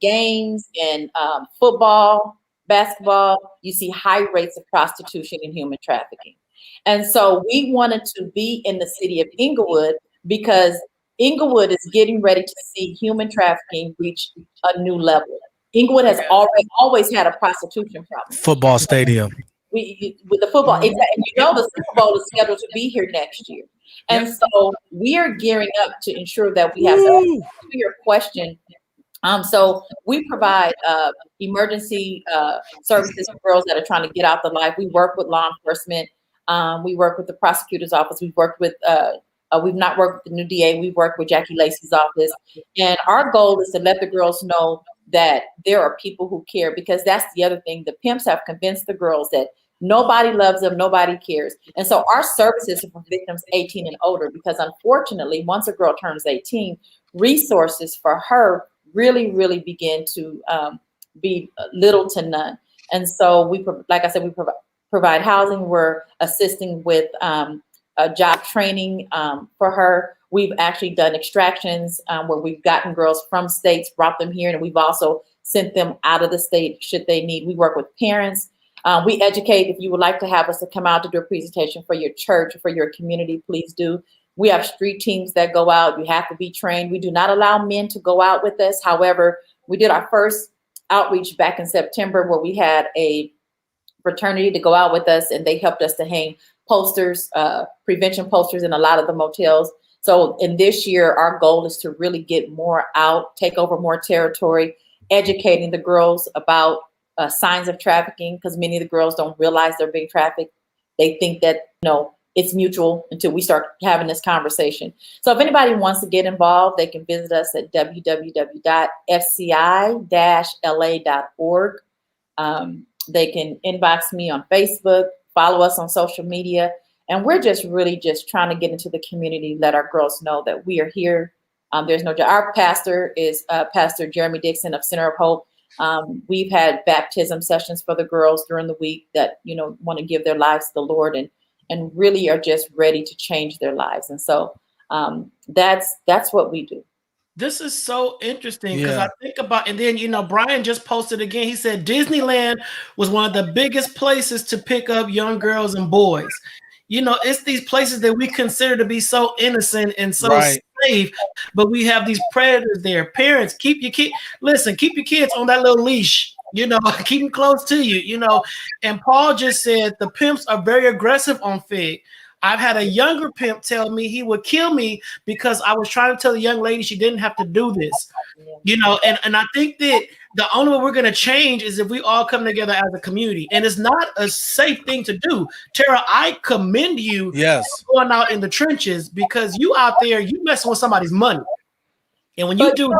games and football, basketball, you see high rates of prostitution and human trafficking. And so we wanted to be in the city of Inglewood because Inglewood is getting ready to see human trafficking reach a new level. Inglewood has always had a prostitution problem. Football stadium. With the football, and you know the Super Bowl is scheduled to be here next year. And so we are gearing up to ensure that we have to your question. So we provide emergency services for girls that are trying to get out the life. We work with law enforcement. We work with the prosecutor's office. We've worked with, we've not worked with the new DA. We've worked with Jackie Lacey's office. And our goal is to let the girls know that there are people who care, because that's the other thing. The pimps have convinced the girls that nobody loves them, nobody cares. And so our services are for victims 18 and older, because unfortunately, once a girl turns 18, resources for her really, really begin to be little to none. And so we, like I said, we provide housing. We're assisting with job training for her. We've actually done extractions where we've gotten girls from states, brought them here, and we've also sent them out of the state should they need. We work with parents. We educate. If you would like to have us to come out to do a presentation for your church or for your community, please do. We have street teams that go out. You have to be trained. We do not allow men to go out with us. However, we did our first outreach back in September where we had a fraternity to go out with us, and they helped us to hang posters, prevention posters in a lot of the motels. So in this year, our goal is to really get more out, take over more territory, educating the girls about signs of trafficking, because many of the girls don't realize they're being trafficked. They think that, it's mutual until we start having this conversation. So if anybody wants to get involved, they can visit us at www.fci-la.org. They can inbox me on Facebook, follow us on social media. And we're just really just trying to get into the community, let our girls know that we are here. There's no, our pastor is Pastor Jeremy Dixon of Center of Hope. We've had baptism sessions for the girls during the week that, want to give their lives to the Lord and really are just ready to change their lives. And so that's what we do. This is so interesting because I think about, and then, Brian just posted again. He said Disneyland was one of the biggest places to pick up young girls and boys. It's these places that we consider to be so innocent and so safe, but we have these predators there. Parents, keep your kids on that little leash. Keep them close to you. And Paul just said the pimps are very aggressive on Fig. I've had a younger pimp tell me he would kill me because I was trying to tell the young lady she didn't have to do this. And I think that the only way we're going to change is if we all come together as a community. And it's not a safe thing to do. Tera, I commend you for going out in the trenches, because you out there, you messing with somebody's money. And when you do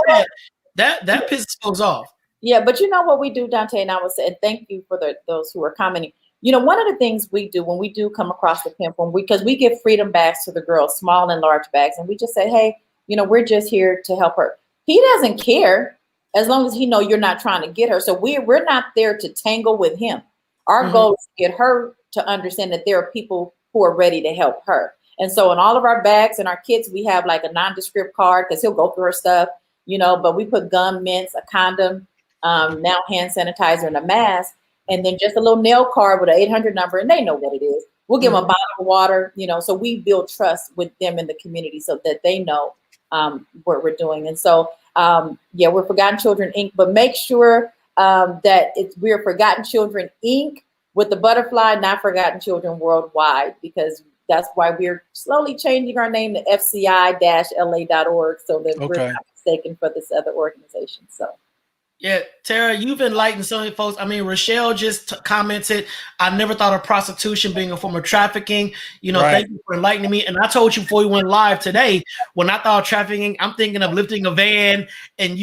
that pisses folks off. Yeah, but you know what we do, Donta, and I would say, and thank you for those who are commenting. One of the things we do when we do come across the pimp, because we give freedom bags to the girls, small and large bags, and we just say, hey, we're just here to help her. He doesn't care as long as he know you're not trying to get her. So we're not there to tangle with him. Our goal is to get her to understand that there are people who are ready to help her. And so in all of our bags and our kits, we have like a nondescript card, because he'll go through her stuff, but we put gum, mints, a condom, now hand sanitizer and a mask, and then just a little nail card with an 800 number, and they know what it is. We'll give them a bottle of water, so we build trust with them in the community so that they know what we're doing. And so, we're Forgotten Children Inc., but make sure that we're Forgotten Children Inc. with the butterfly, not Forgotten Children Worldwide, because that's why we're slowly changing our name to FCI-LA.org so that we're not mistaken for this other organization. So. Yeah, Tera, you've enlightened so many folks. I mean, Rochelle just commented, I never thought of prostitution being a form of trafficking. Thank you for enlightening me. And I told you before we went live today, when I thought of trafficking, I'm thinking of lifting a van and,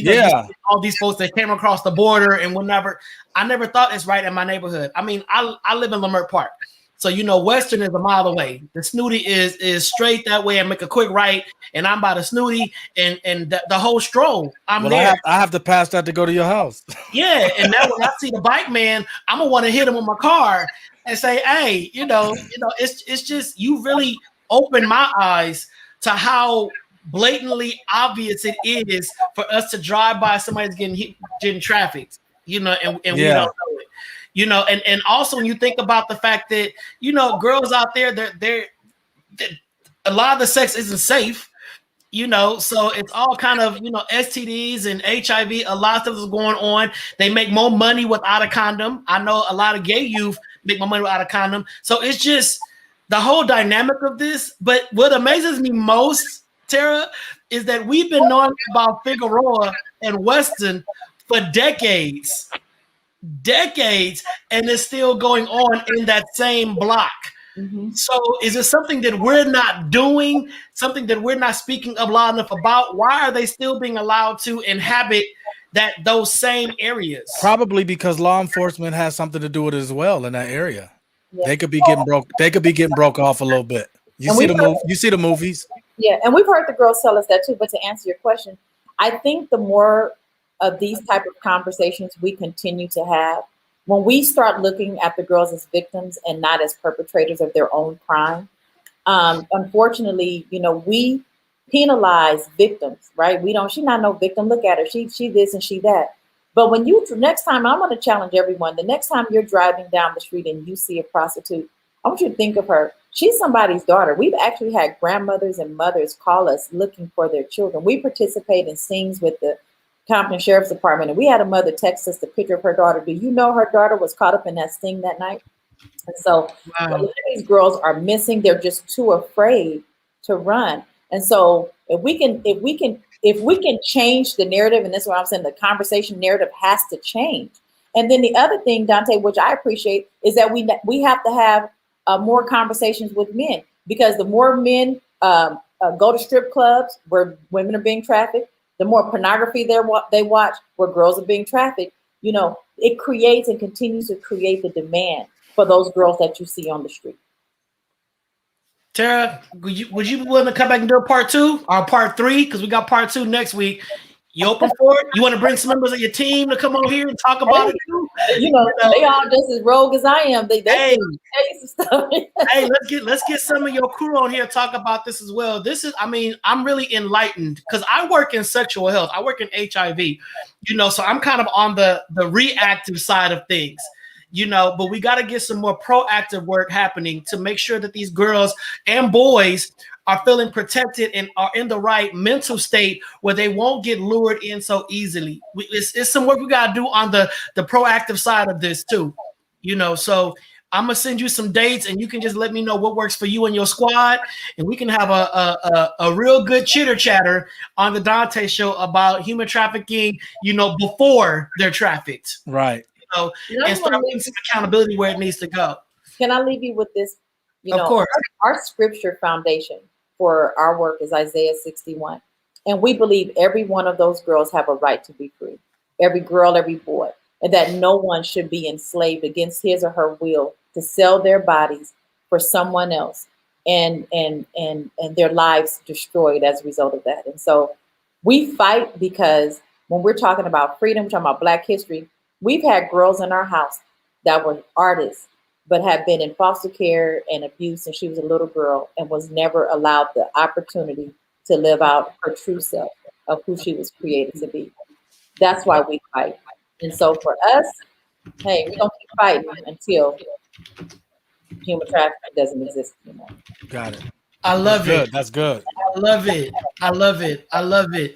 all these folks that came across the border and whatever. I never thought it's right in my neighborhood. I mean, I live in Leimert Park. So, Western is a mile away. The Snooty is straight that way and make a quick right. And I'm by the Snooty and the whole stroll. There. I have to pass that to go to your house. Yeah. And now when I see the bike man, I'm going to want to hit him with my car and say, hey, it's just, you really opened my eyes to how blatantly obvious it is for us to drive by somebody's getting trafficked, and we don't know it. And also when you think about the fact that, girls out there, they're a lot of the sex isn't safe, so it's all kind of, STDs and HIV, a lot of stuff is going on. They make more money without a condom. I know a lot of gay youth make more money without a condom. So it's just the whole dynamic of this. But what amazes me most, Tera, is that we've been knowing about Figueroa and Weston for decades, and it's still going on in that same block. Mhm. So is it something that we're not doing, something that we're not speaking up loud enough about? Why are they still being allowed to inhabit those same areas? Probably because law enforcement has something to do with it as well in that area. Yeah. They could be getting broke. They could be getting broke off a little bit. You And see we the move. You see the movies. Yeah, and we've heard the girls tell us that too. But to answer your question, I think the more of these type of conversations we continue to have, when we start looking at the girls as victims and not as perpetrators of their own crime, unfortunately, we penalize victims, right? We don't. She's not no victim. Look at her. She this and she that. But when next time, I'm going to challenge everyone. The next time you're driving down the street and you see a prostitute, I want you to think of her. She's somebody's daughter. We've actually had grandmothers and mothers call us looking for their children. We participate in sings with the Compton Sheriff's Department, and we had a mother text us the picture of her daughter. Do you know her daughter was caught up in that sting that night? And so a lot of these girls are missing. They're just too afraid to run. And so if we can change the narrative, and this is what I'm saying, the conversation narrative has to change. And then the other thing, Dante, which I appreciate, is that we have to have more conversations with men, because the more men go to strip clubs where women are being trafficked, the more pornography they watch where girls are being trafficked. It creates and continues to create the demand for those girls that you see on the street. Tera, would you be willing to come back and do a part 2 or part 3? Because we got part 2 next week. You open for it? You want to bring some members of your team to come on here and talk about it too? They all just as rogue as I am. They Hey, some stuff. hey, let's get some of your crew on here to talk about this as well. I'm really enlightened because I work in sexual health. I work in HIV, so I'm kind of on the reactive side of things. But we got to get some more proactive work happening to make sure that these girls and boys are feeling protected and are in the right mental state where they won't get lured in so easily. It's some work we got to do on the proactive side of this too. So I'm gonna send you some dates, and you can just let me know what works for you and your squad, and we can have a real good chitter chatter on the Donta Show about human trafficking, before they're trafficked. Right. And start putting some accountability where it needs to go. Can I leave you with this? Of course. Our scripture foundation for our work is Isaiah 61. And we believe every one of those girls have a right to be free. Every girl, every boy. And that no one should be enslaved against his or her will to sell their bodies for someone else and their lives destroyed as a result of that. And so we fight, because when we're talking about freedom, we're talking about Black history, we've had girls in our house that were artists, but have been in foster care and abuse since she was a little girl and was never allowed the opportunity to live out her true self of who she was created to be. That's why we fight. And so for us, hey, we're going to keep fighting until human trafficking doesn't exist anymore. Got it. I love it. That's good. I love it. I love it. I love it.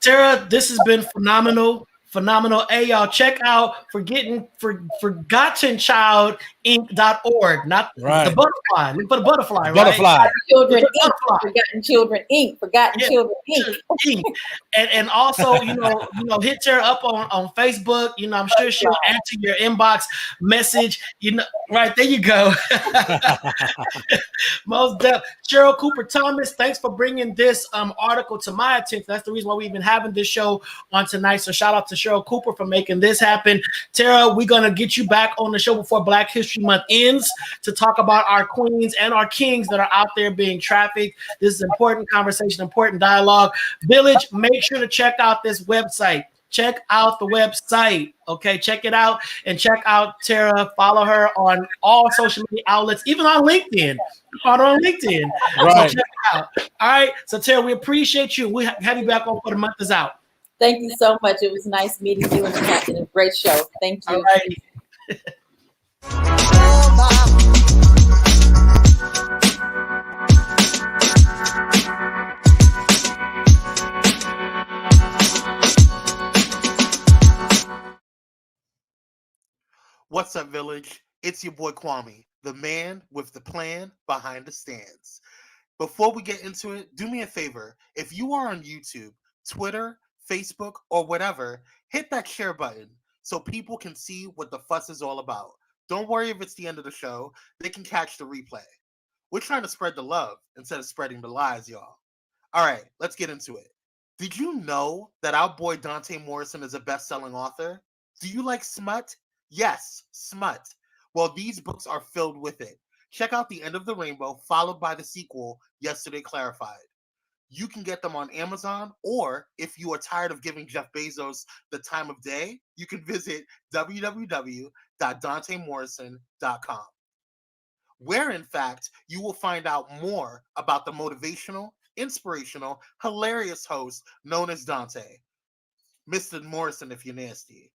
Tera, this has been phenomenal. Hey, y'all, check out ForgottenChildInc.org, not Right. the butterfly. Look for the butterfly, right? Butterfly. Children The Inc. Forgotten Children Inc. Forgotten Children Inc. And also, hit Tera up on Facebook. I'm sure she'll answer your inbox message. Right there you go. Most definitely. Cheryl Cooper Thomas, thanks for bringing this article to my attention. That's the reason why we've been having this show on tonight. So shout out to Cheryl Cooper for making this happen. Tera, we're gonna get you back on the show before Black History Month ends to talk about our queens and our kings that are out there being trafficked. This is important conversation, important dialogue. Village, make sure to check out this website. Check out the website. Okay, check it out and check out Tera. Follow her on all social media outlets, even on LinkedIn. Follow her on LinkedIn. Right. So check it out. All right. So Tera, we appreciate you. We have you back on for the month is out. Thank you so much. It was nice meeting you and Captain. A great show. Thank you. All right. What's up, Village? It's your boy Kwame, the man with the plan behind the stands. Before we get into it, do me a favor. If you are on YouTube, Twitter, Facebook, or whatever, hit that share button so people can see what the fuss is all about. Don't worry if it's the end of the show. They can catch the replay. We're trying to spread the love instead of spreading the lies, y'all. All right, let's get into it. Did you know that our boy Donta Morrison is a best-selling author? Do you like smut? Yes, smut. Well, these books are filled with it. Check out The End of the Rainbow, followed by the sequel, Yesterday Clarified. You can get them on Amazon, or if you are tired of giving Jeff Bezos the time of day, you can visit www.dontamorrison.com, where in fact you will find out more about the motivational, inspirational, hilarious host known as Donta, Mr. Morrison if you're nasty.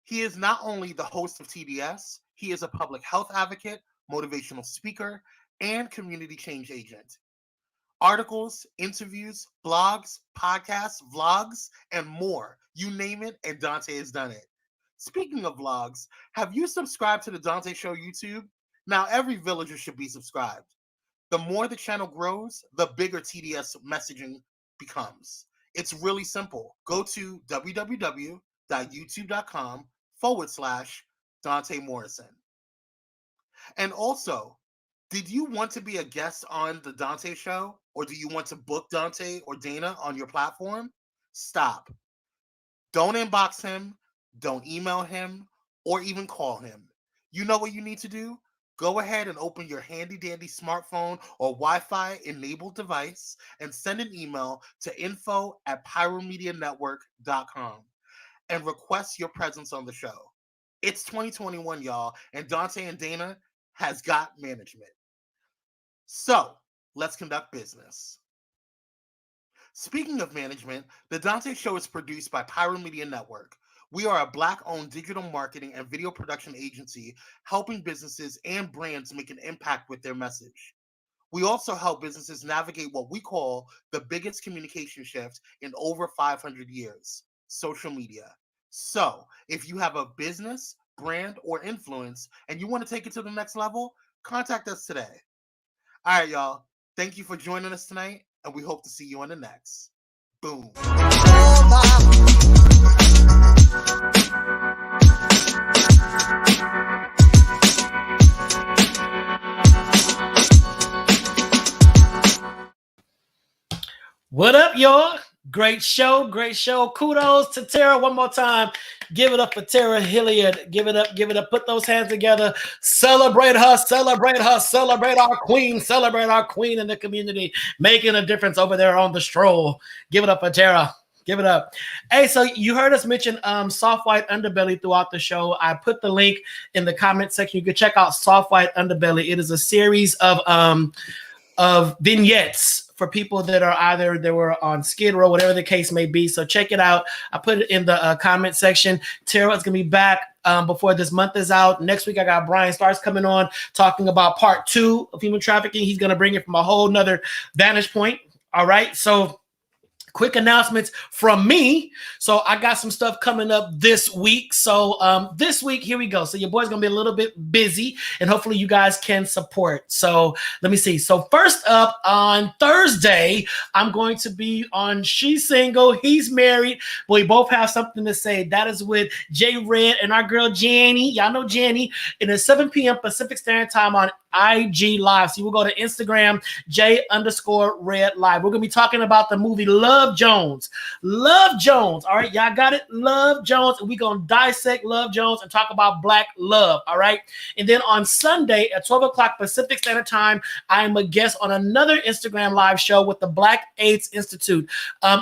He is not only the host of TDS, he is a public health advocate, motivational speaker, and community change agent. Articles, interviews, blogs, podcasts, vlogs, and more. You name it, and Donta has done it. Speaking of vlogs, have you subscribed to the Donta Show YouTube? Now, every villager should be subscribed. The more the channel grows, the bigger TDS messaging becomes. It's really simple. Go to www.youtube.com/Donta Morrison. And also, did you want to be a guest on the Donta Show? Or do you want to book Donta or Dana on your platform? Stop. Don't inbox him, don't email him, or even call him. You know what you need to do? Go ahead and open your handy-dandy smartphone or Wi-Fi enabled device and send an email to info@pyromedianetwork.com and request your presence on the show. It's 2021, y'all, and Donta and Dana has got management. So, let's conduct business. Speaking of management, the Donta Show is produced by Pyro Media Network. We are a Black-owned digital marketing and video production agency helping businesses and brands make an impact with their message. We also help businesses navigate what we call the biggest communication shift in over 500 years, social media. So, if you have a business, brand, or influence, and you want to take it to the next level, contact us today. All right, y'all. Thank you for joining us tonight, and we hope to see you on the next. Boom. What up, y'all? Great show, great show. Kudos to Tera one more time. Give it up for Tera Hilliard. Give it up, give it up. Put those hands together. Celebrate her, celebrate her, celebrate our queen in the community, making a difference over there on the stroll. Give it up for Tera. Give it up. Hey, so you heard us mention Soft White Underbelly throughout the show. I put the link in the comment section. You can check out Soft White Underbelly. It is a series of vignettes for people that are either they were on Skid Row, whatever the case may be. So check it out. I put it in the comment section. Tera is going to be back before this month is out. Next week, I got Brian Starks coming on talking about part 2 of human trafficking. He's going to bring it from a whole nother vantage point. All right. So quick announcements from me. So I got some stuff coming up this week. So this week, here we go. So your boy's going to be a little bit busy, and hopefully you guys can support. So let me see. So first up, on Thursday, I'm going to be on She's Single, He's Married. We both have something to say. That is with Jay Red and our girl Janny. Y'all know Janny. And it's 7 p.m. Pacific Standard Time on IG Live. So you will go to Instagram, J_Red Live. We're going to be talking about the movie Love Jones. Love Jones. All right. Y'all got it? Love Jones. And we're going to dissect Love Jones and talk about Black love. All right. And then on Sunday at 12 o'clock Pacific Standard Time, I am a guest on another Instagram live show with the Black AIDS Institute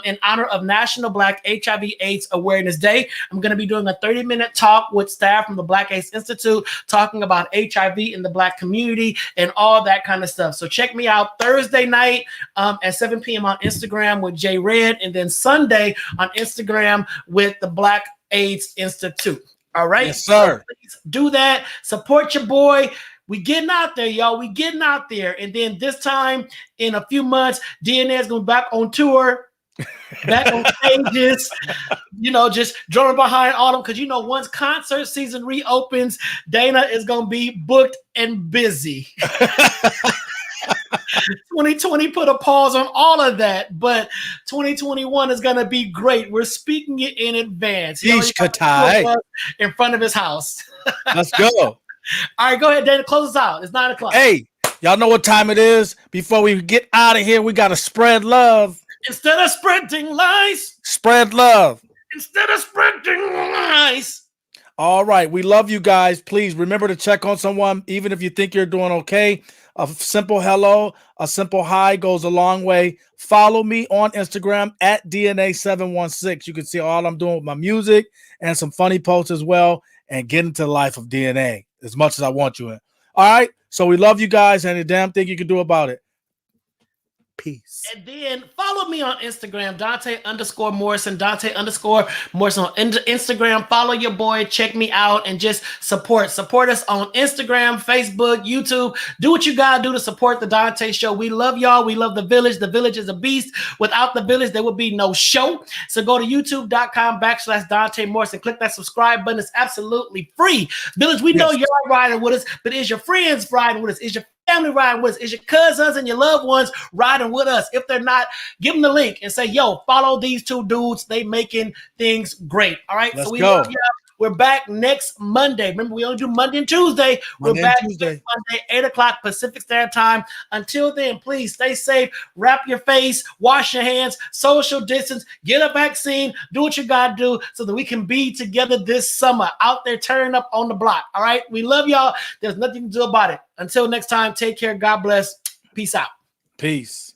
in honor of National Black HIV/AIDS Awareness Day. I'm going to be doing a 30-minute talk with staff from the Black AIDS Institute talking about HIV in the Black community and all that kind of stuff. So check me out Thursday night at 7 p.m. on Instagram with Jay Red, and then Sunday on Instagram with the Black AIDS Institute. All right. Yes, sir. So please do that. Support your boy. We getting out there, y'all. We getting out there. And then this time in a few months, DNA is going back on tour. Back on stages, just drumming behind all them, because once concert season reopens, Dana is gonna be booked and busy. 2020 put a pause on all of that, but 2021 is gonna be great. We're speaking it in advance. In front of his house. Let's go. All right, go ahead, Dana. Close us out. It's 9 o'clock. Hey, y'all know what time it is. Before we get out of here, we got to spread love. Instead of spreading lies. Spread love. Instead of spreading lies. All right. We love you guys. Please remember to check on someone, even if you think you're doing okay. A simple hello, a simple hi goes a long way. Follow me on Instagram at DNA716. You can see all I'm doing with my music and some funny posts as well, and get into the life of DNA as much as I want you in. All right. So we love you guys, and a damn thing you can do about it. Peace. And then follow me on Instagram, Donta_Morrison, Donta_Morrison on Instagram. Follow your boy, check me out, and just support us on Instagram, Facebook, YouTube. Do what you gotta do to support the Donta Show. We love y'all. We love the village. The village is a beast. Without the village, there would be no show. So go to youtube.com/Donta Morrison. Click that subscribe button. It's absolutely free. Village, we know you're riding with us, but is your friends riding with us? Is your family riding with us? Is your cousins and your loved ones riding with us? If they're not, give them the link and say, yo, follow these two dudes. They making things great. All right. Let's so we go. love y'all. We're back next Monday. Remember, we only do Monday and Tuesday. We're back next Monday, 8 o'clock Pacific Standard Time. Until then, please stay safe. Wrap your face, wash your hands, social distance, get a vaccine, do what you got to do so that we can be together this summer out there turning up on the block. All right. We love y'all. There's nothing to do about it. Until next time, take care. God bless. Peace out. Peace.